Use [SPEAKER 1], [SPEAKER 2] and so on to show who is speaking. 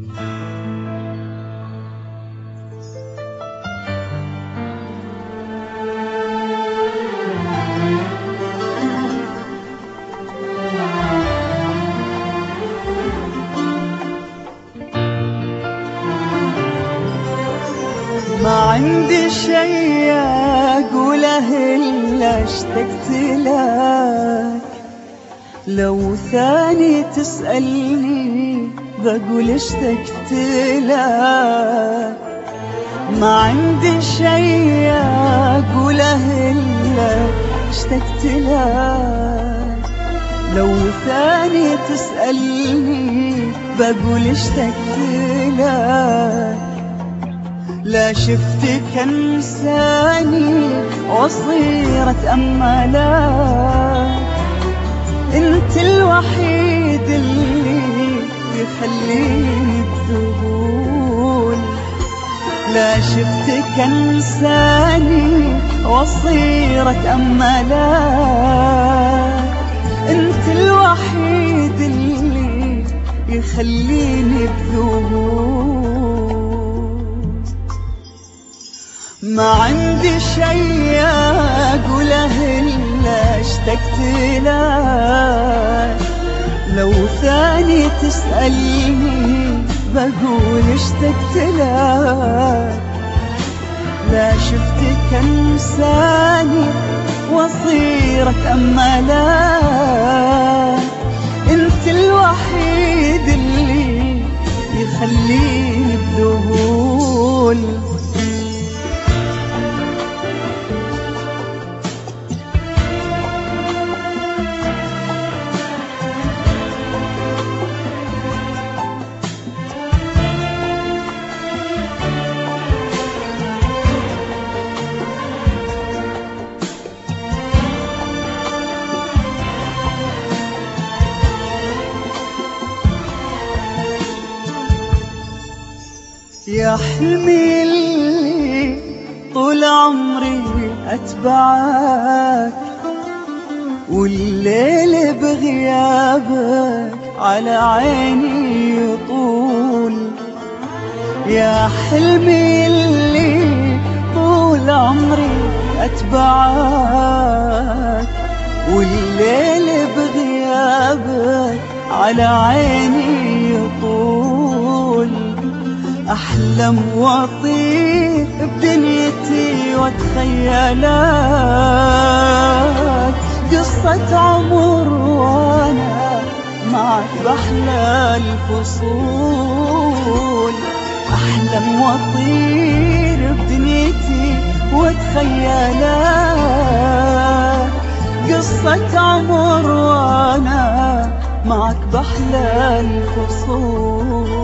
[SPEAKER 1] ما عندي شي أقوله إلا اشتقت لك، لو ثاني تسألني بقول اشتقت لك. ما عندي شي أقوله إلا اشتقت لك، لو ثاني تسألني بقول اشتقت لك. لا شفتك انساني وصير اتأملك، انت الوحيد اللي يخليني بذهول. لا شفتك انساني وصير اتأملك، انت الوحيد اللي يخليني بذهول. ما عندي شي أقوله إلا اشتقت لك، لو ثاني تسألني بقول اشتقت لك. لا شفتك انساني وصير أتأملك، انت الوحيد اللي يخليني بذهول. يا حلمي اللي طول عمري أتبعك، والليل بغيابك على عيني يطول. يا حلمي اللي طول عمري أتبعك، والليل بغيابك على عيني يطول. أحلم وأطير بدنيتي وأتخيلك، قصة عمر وأنا معك بأحلى الفصول. أحلم وأطير بدنيتي وأتخيلك، قصة عمر وأنا معك بأحلى الفصول.